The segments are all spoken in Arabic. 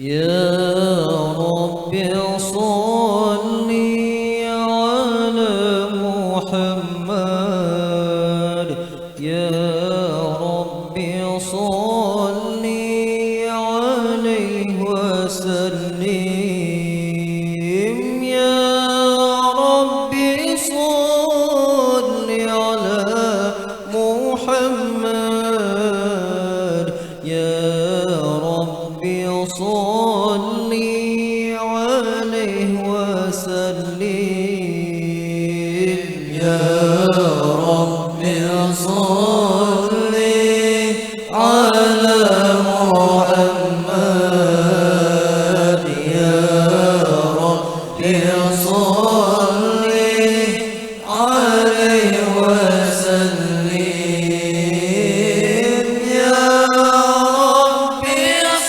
يا رب صل على محمد يا رب صل عليه وسلم يا رب صل على محمد يا رب صل عليه وسلم يا رب صل على محمد يا رب صل عليه وسلم يا رب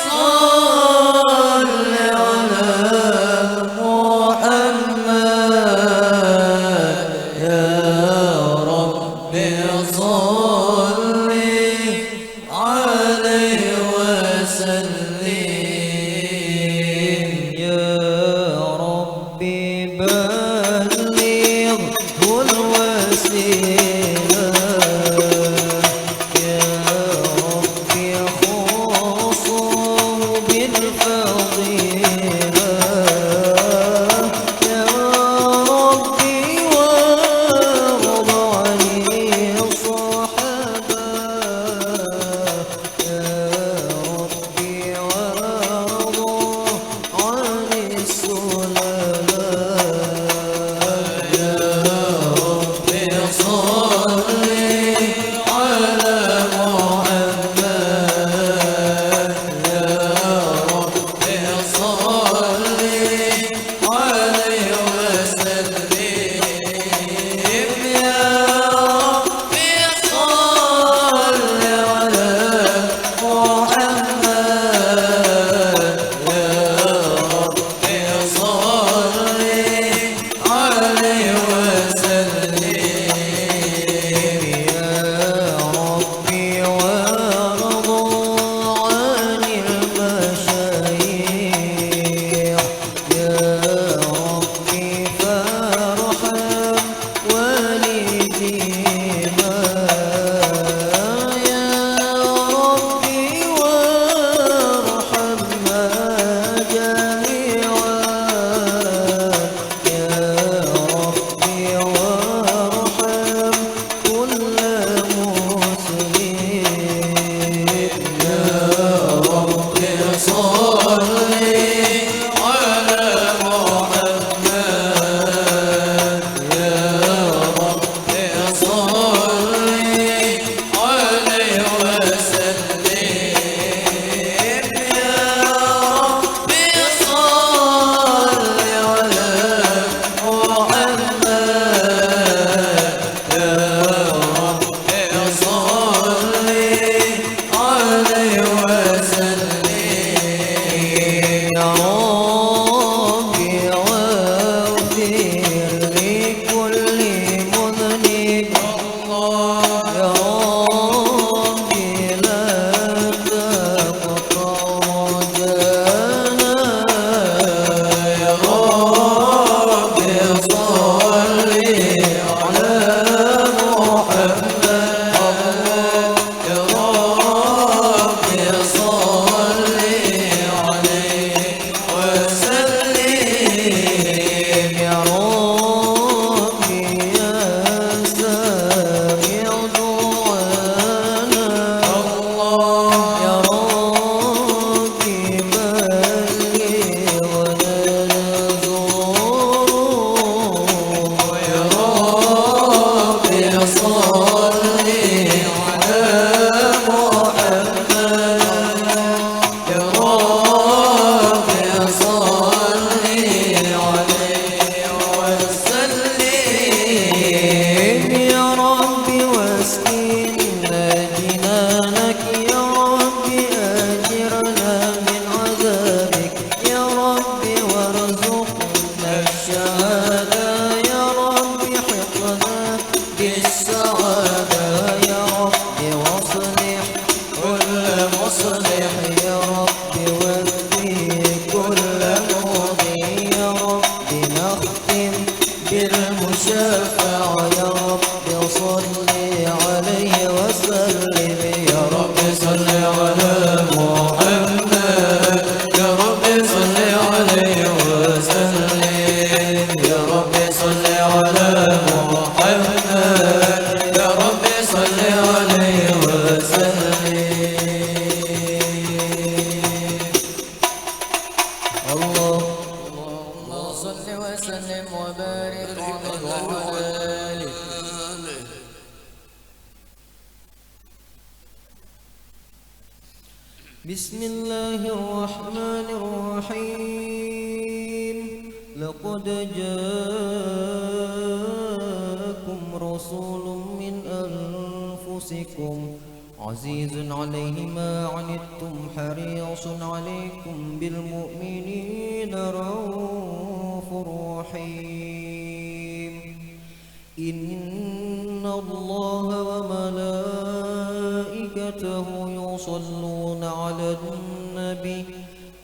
صل على محمد يا رب صل عليه وسلم يا رب بلغه الوسيلة يا رب خصه بالفضيلة يا رب وارض عن الصحابة يا رب وارض عن السللاء يا رب صل على محمد يا رب وسلم وبارك عليه وعلى آله. بسم الله الرحمن الرحيم. لقد جاءكم رسول من أنفسكم عزيز عليه ما عنتم حريص عليكم بالمؤمنين رؤوف رحيم. إن الله وملائكته يصلون على النبي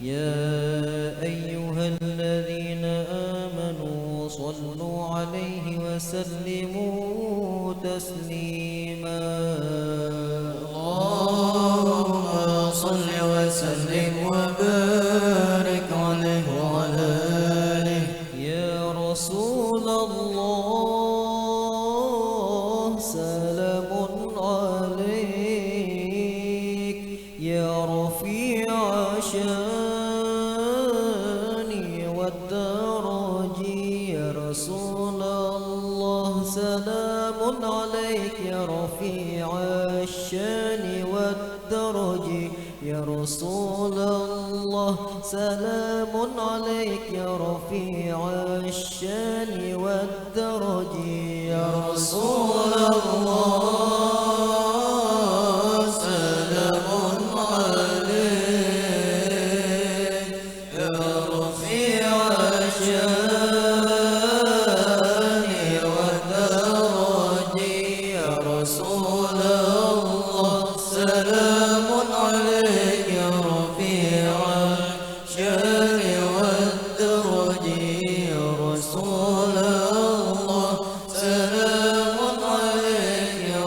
يا أيها الذين آمنوا صلوا عليه وسلموا تسليما. اللهم صل وسلم وبارك عليه وعلى آله. يا رسول الله سلام عليك يا رفيع شاني والدرج. يا رسول الله سلام عليك يا رفيع الشان والدرج. يا رسول الله سلام عليك يا رفيع الشان والدرج. يا رسول الله سلام عليك يا رفيع الشان والدرج. يا رسول الله سلام عليك يا رفيع الشان والدرج. يا رسول الله سلام عليك يا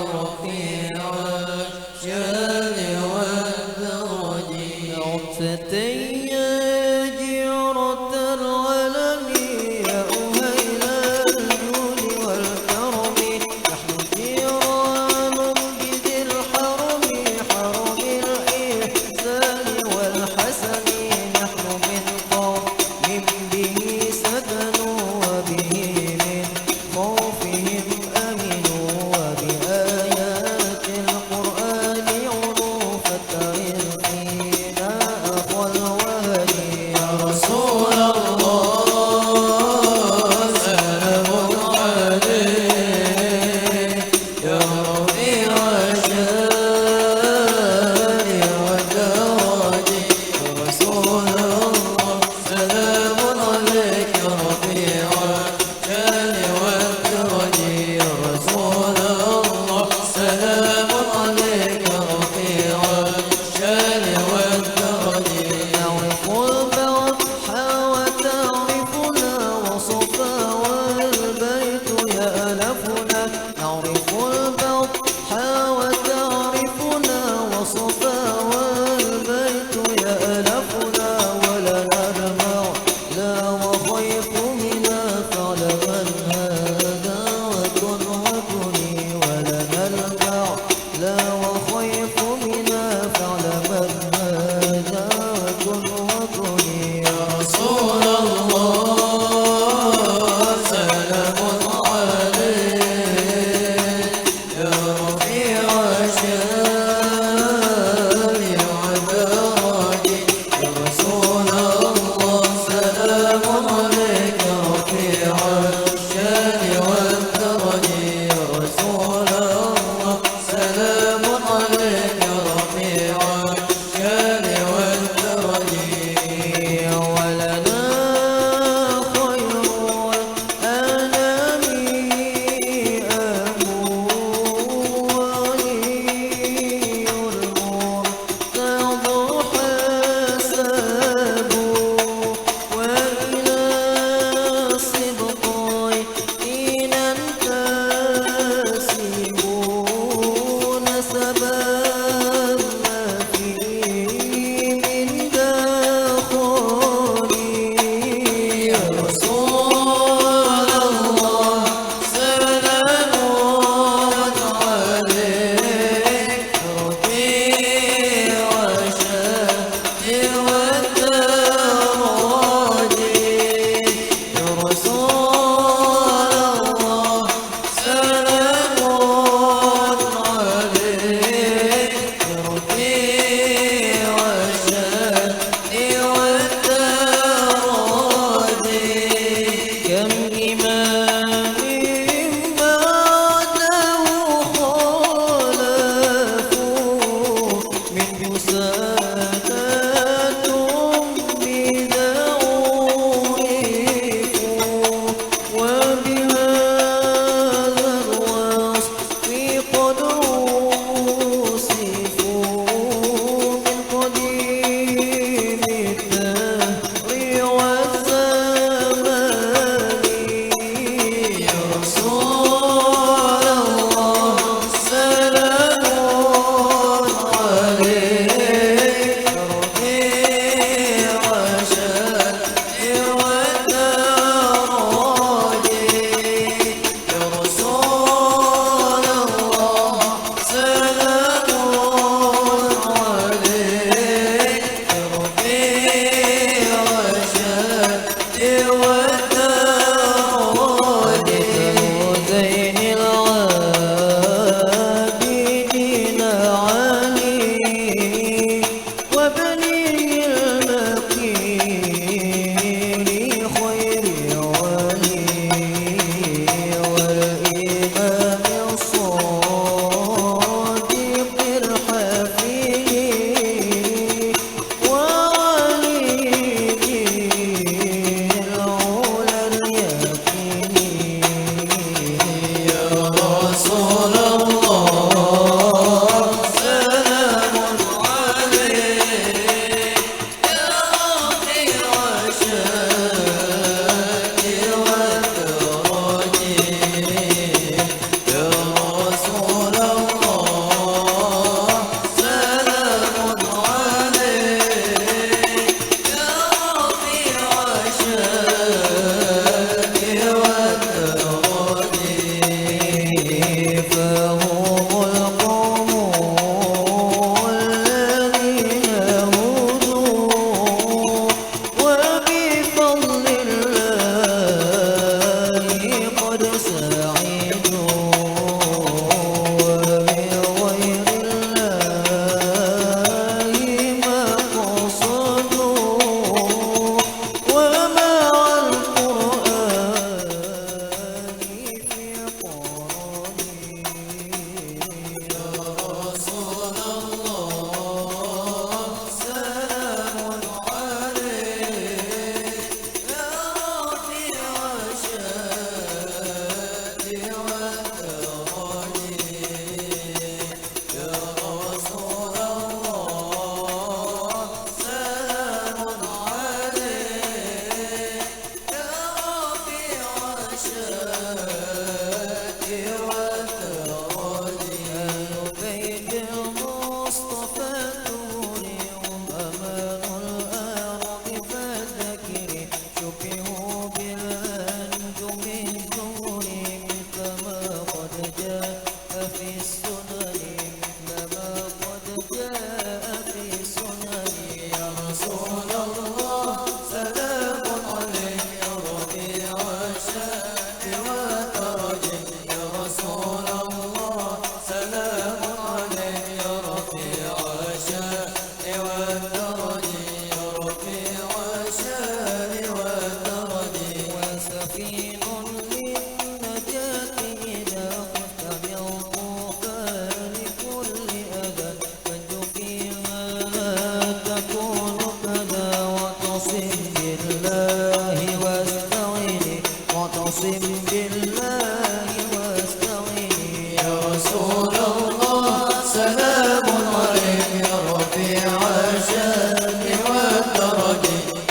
بالله واستعيني واعتصم بالله واستعيني يا رسول الله سلام عليك يا رفيع الشأن والدرج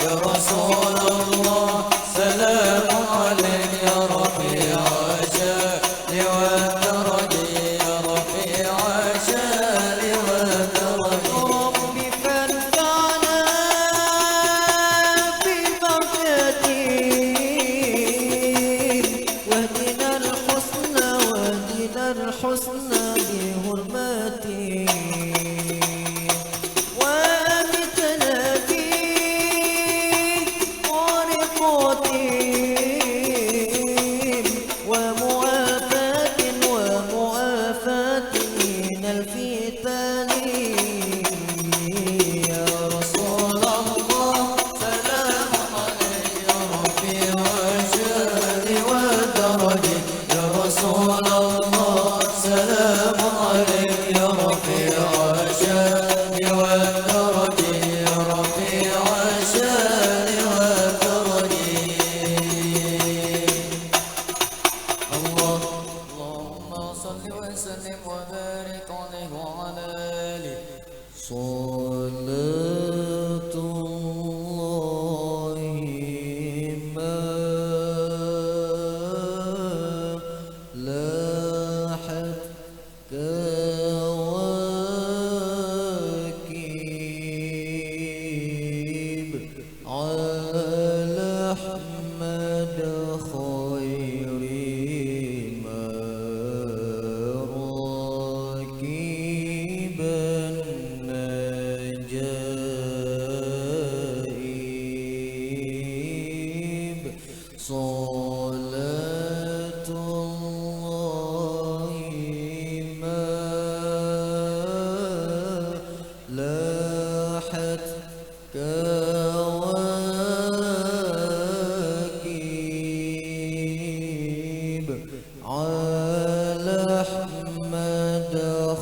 يا رسول الله سلام عليك يا رفيع الشأن والدرج يا رفيع الشأن والدرج رب فانفعنا ببركاتهم واهدنا الحسنى بحرماتهم وامتنا في طريقاتهم ومعافاة من الفتن يا رسول الله سلام عليك يا رفيع الشأن والدرج يا رسول الله سلام عليك يا رفيع الشأن والدرج يا رفيع الشأن والدرج اللهم صل وسلم وبارك عليه وعلى آله صلاة الله ما لاحت كواكب على أحمد خير ما راكب النجائب صلاة الله ما لاحت كواكب على أحمد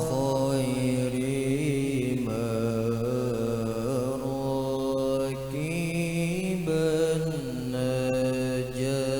خير ما راكب النجائب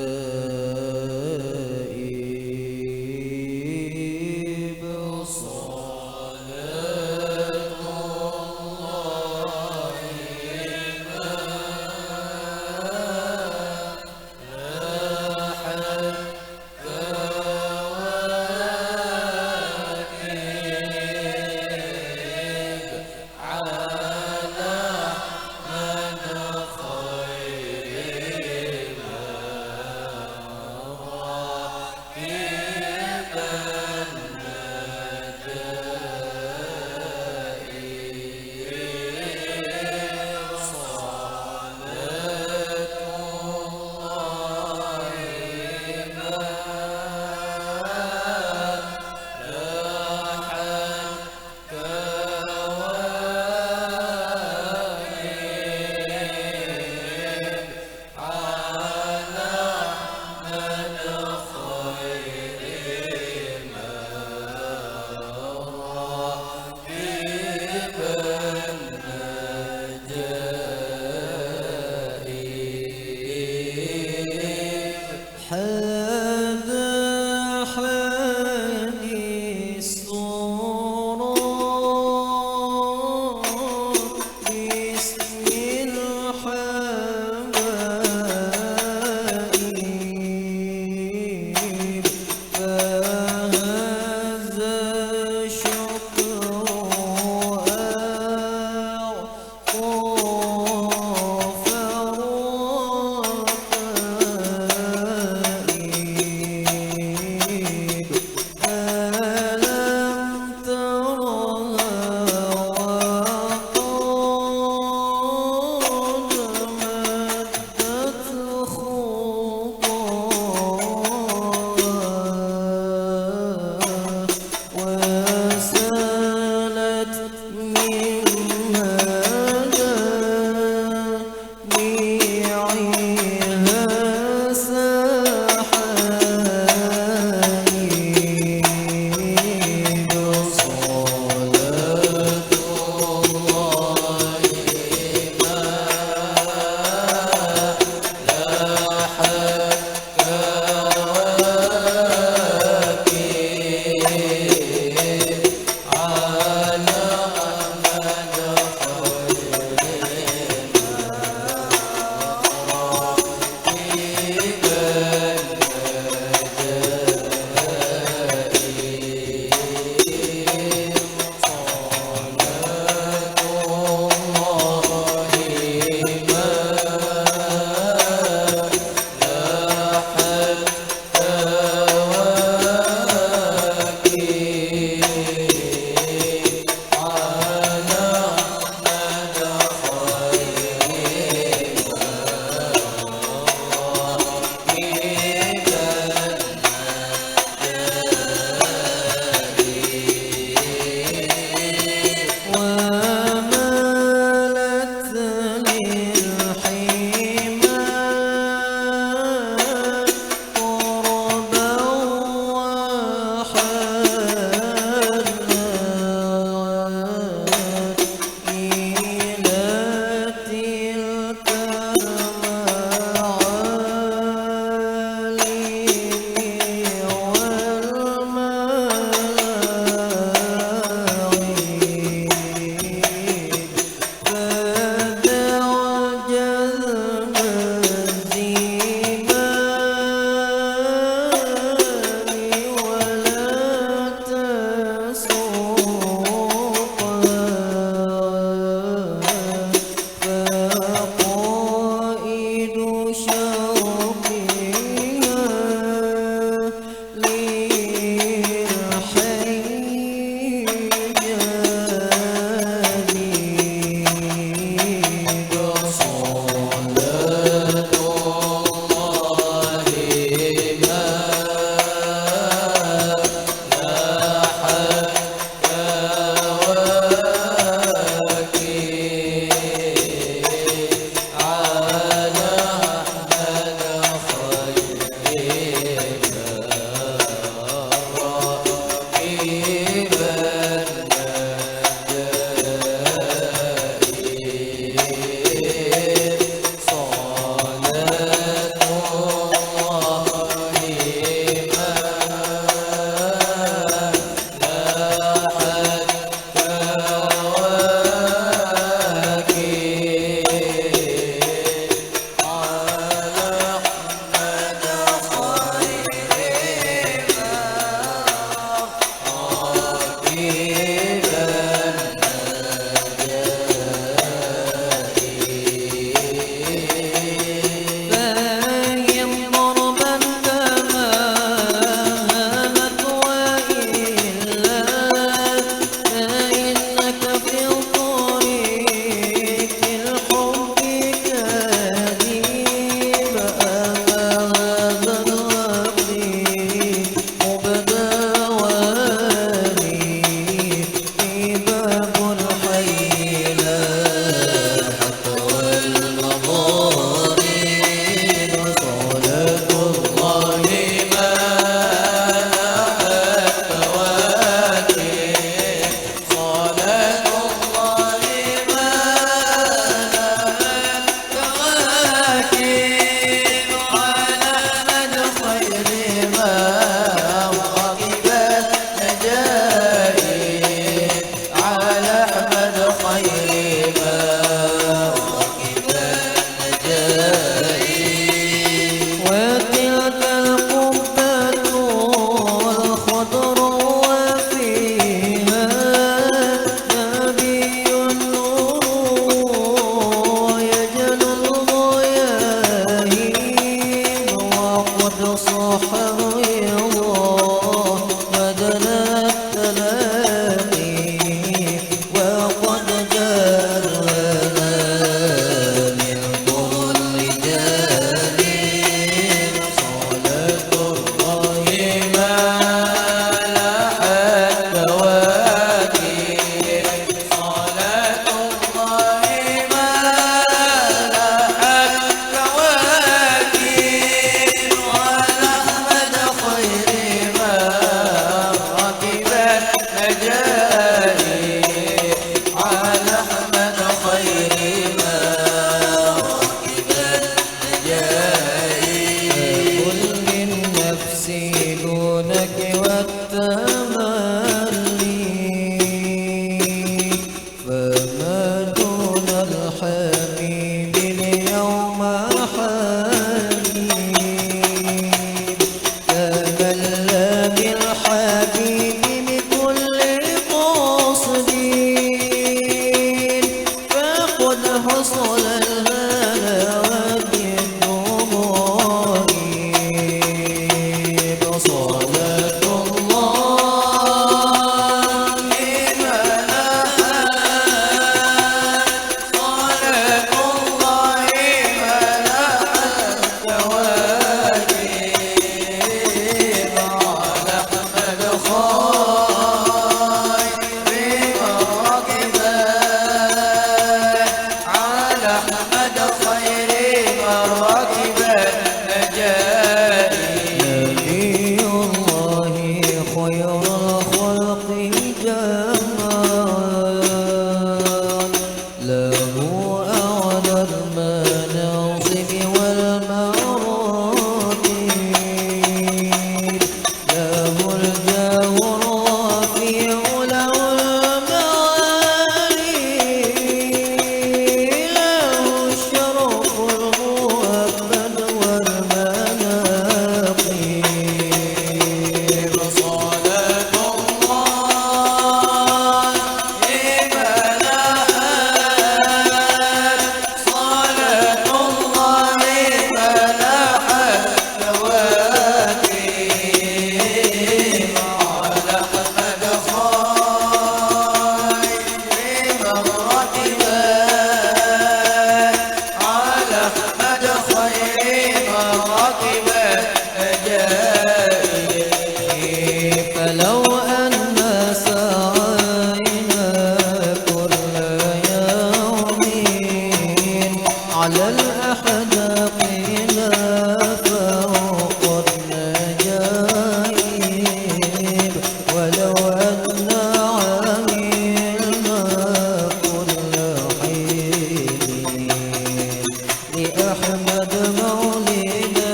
لأحمد مولدنا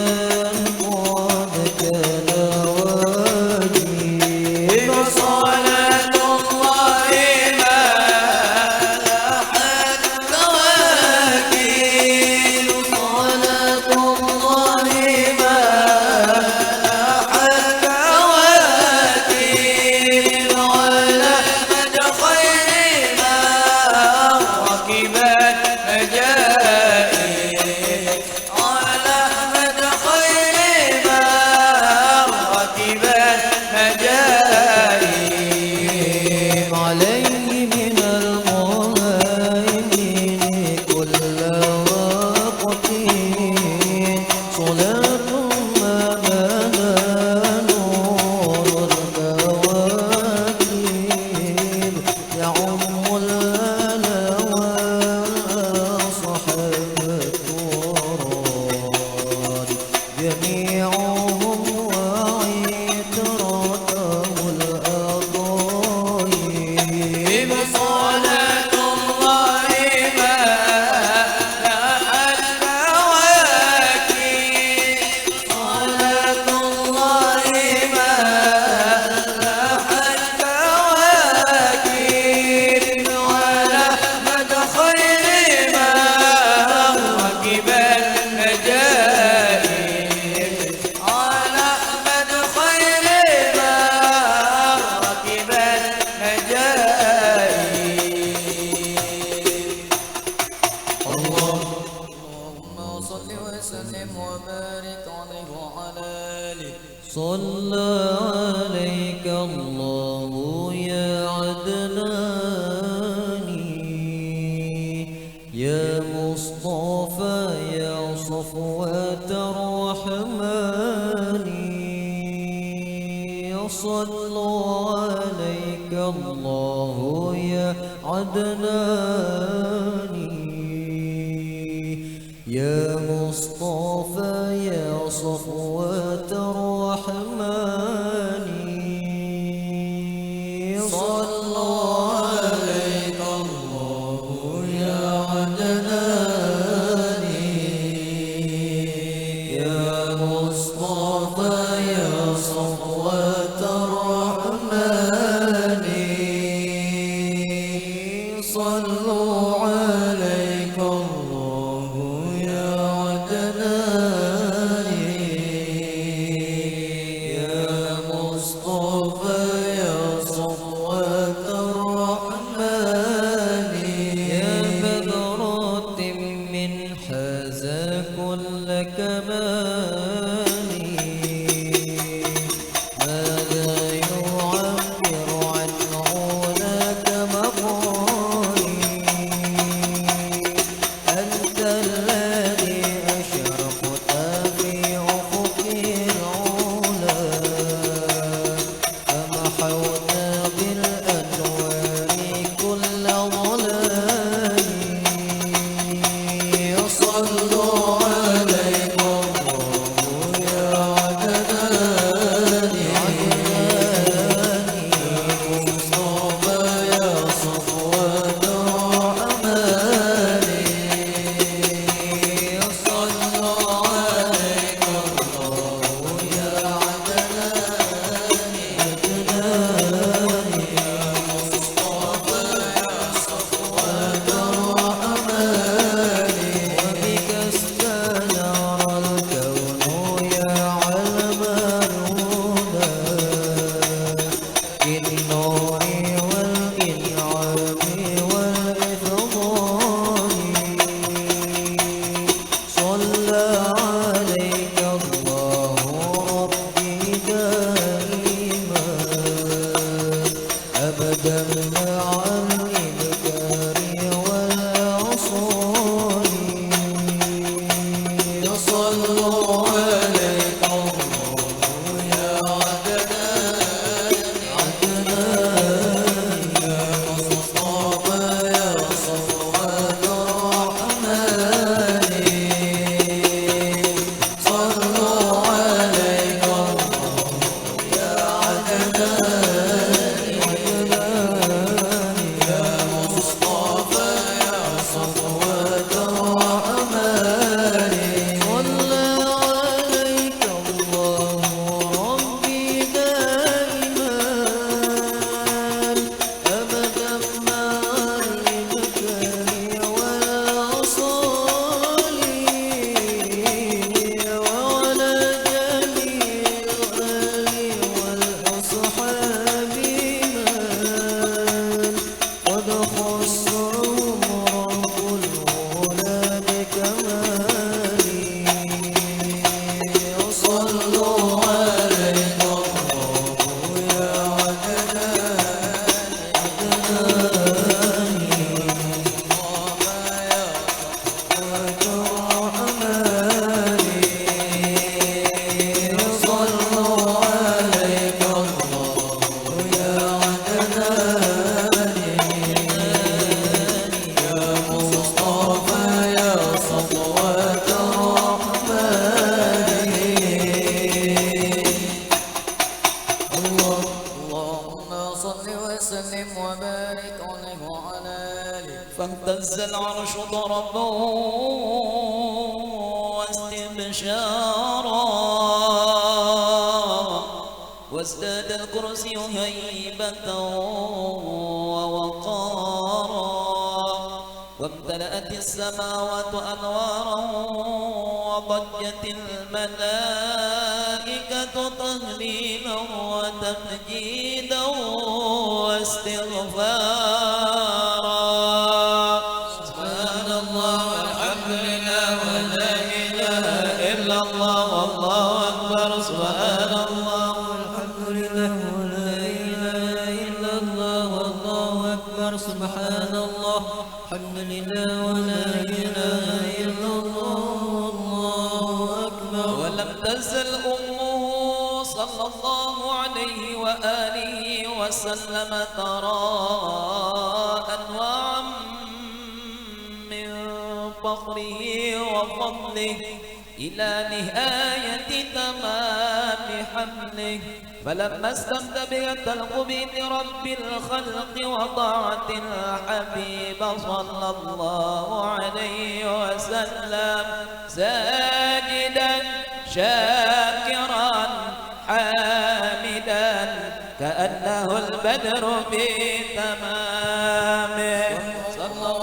قد كان واجب صلاة الله ما لاحت كواكب صلاة الله ما لاحت كواكب على أحمد خير ما ركبت مجائب على أحمد خير ما ركبت مجائب عليه من المهيمن كل وقت صلاة ما بدا نور الكواكب يعم الآل والصحب التراب جميعهم وعترته الأطايب صلاة الله ما لاحت كواكب صلاة الله ما لاحت كواكب على أحمد خير ما ركبت مجائب على أحمد خير ما ركبت مجائب اللهم صل وسلم وبارك عليه وعلى آله صلى عليك الله يا عدناني يا مصطفى يا صفوة الرحمن صلى عليك الله يا عدناني يا مصطفى يا صفوة الرحمن صلى عليك الله يا عدناني يا مصطفى يا صفوة الرحمن صلوا عليك الله يا عدناني يا مصطفى يا صفوة الرحمن يا بذرة من حاز كل كمال ماذا يعبر عن علاك مقالي أنت الذي أشرقت في أفق العلا فمحوت بالألوان كل ضلال صلوا عليك الله يا عدناني مصطفى يا صفوة الرحمن صلوا عليك الله يا عدناني مصطفى يا صفوة الرحمن وبك استنار الكون يا علم الهدى بالنور والإنعام والإفضال صلى عليك الله ربي دائما أبدا مع الإبكار والأصال صلوا عليك الله يا عدنان يا مصطفى يا صفوة الرحمن طربا واستبشارا وازداد الكرسي هيبة ووقارا وامتلأت السماوات أنوارا وضجت الملائكة تهليلا وتمجيدا واستغفارا سبحان الله والحمد لله ولا إله إلا الله والله أكبر سبحان الله والحمد لله ولا إله إلا الله والله أكبر سبحان الله الحمد لله ولا إله إلا الله والله أكبر ولم تزل أمه صلى الله عليه وآله وسلم ترى أنواعا من فخره وفضله إلى نهاية تمام حمله فلما استمتبت القبيل رب الخلق وطاعت الحبيب صلى الله عليه وسلم ساجدا شاكرا حامدا كأنه البدر في تمامه صلى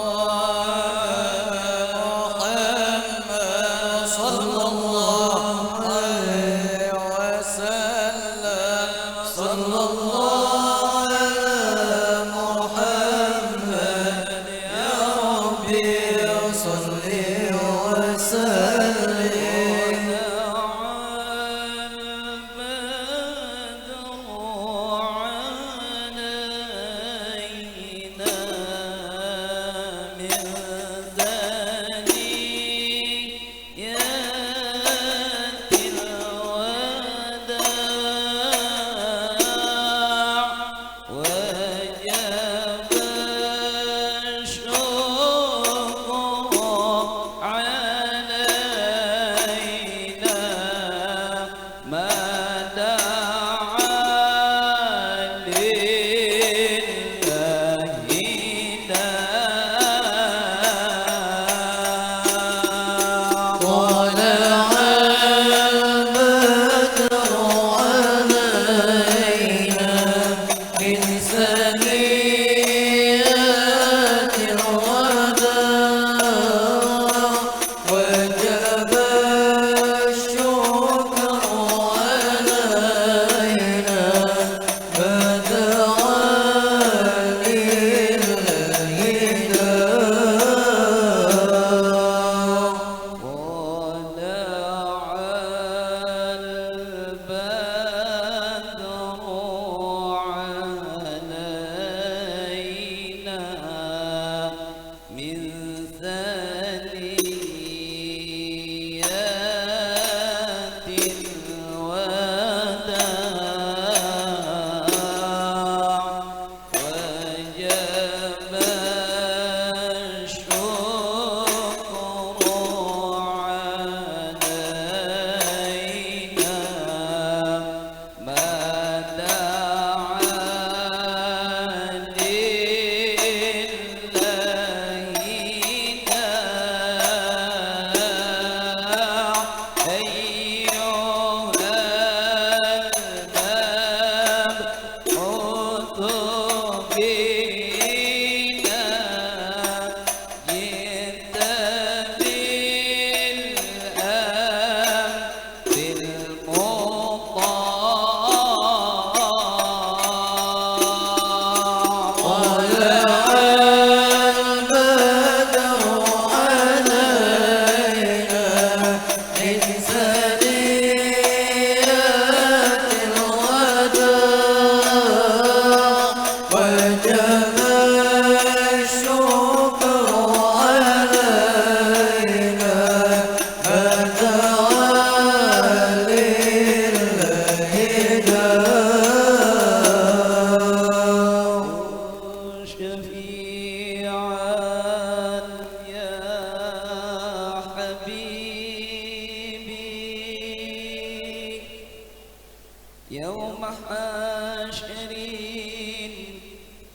يوم حشر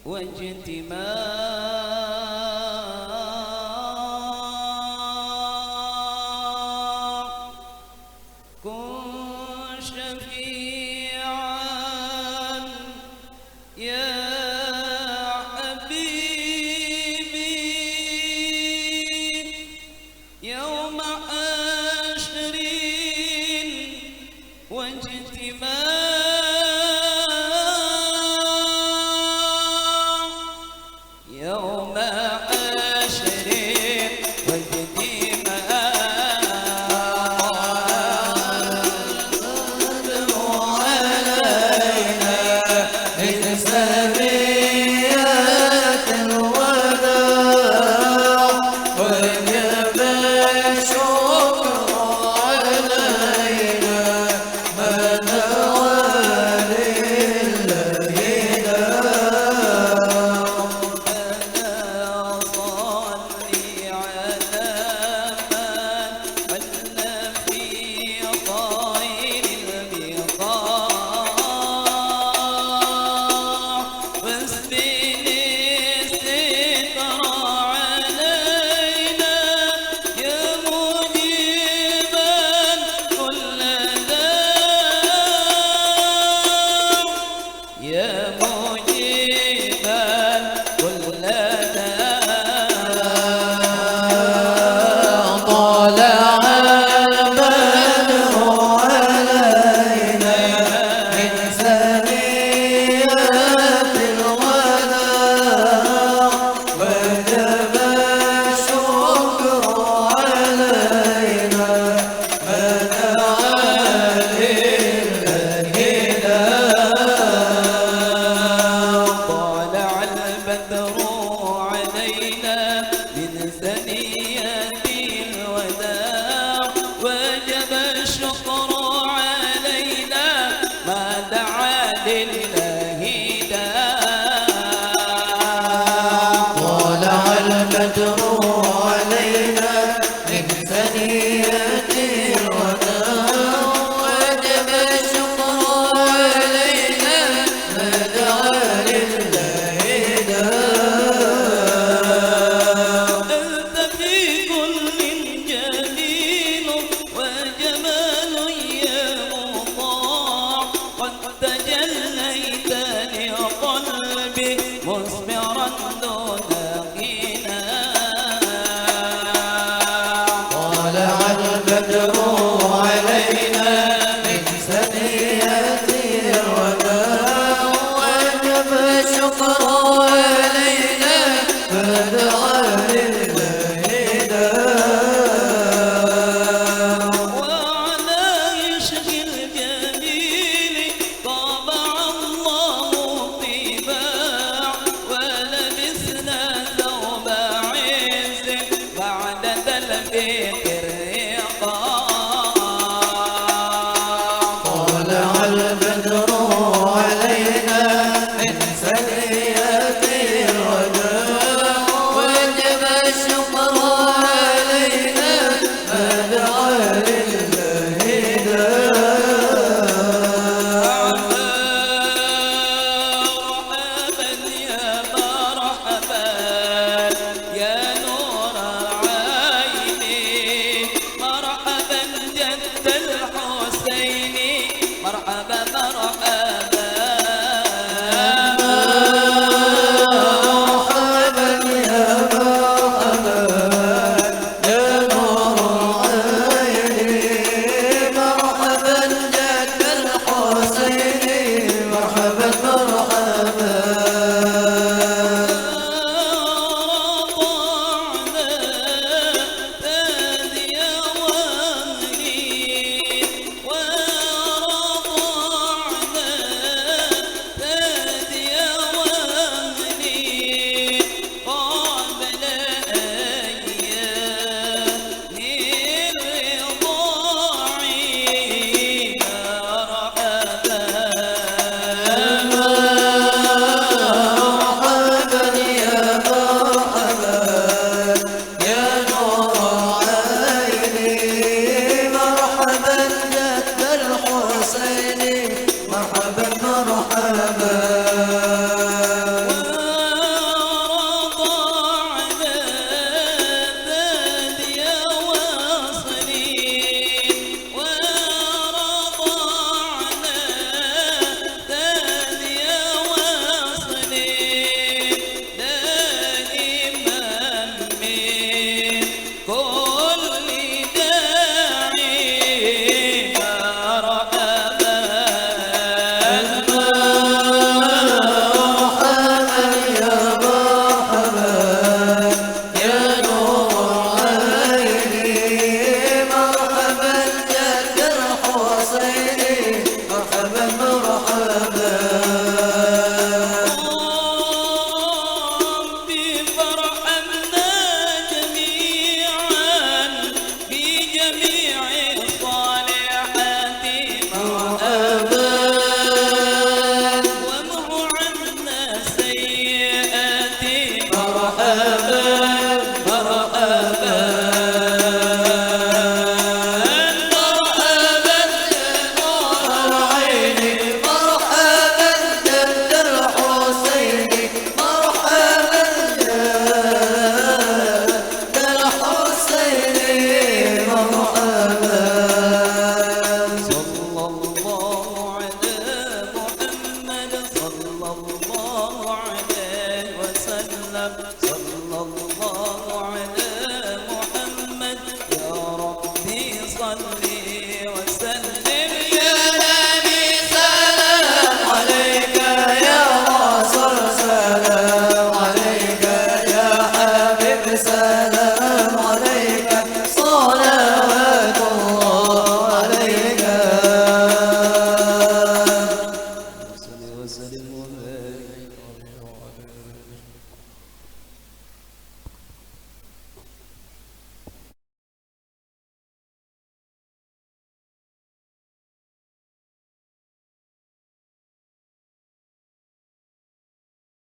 واجتماع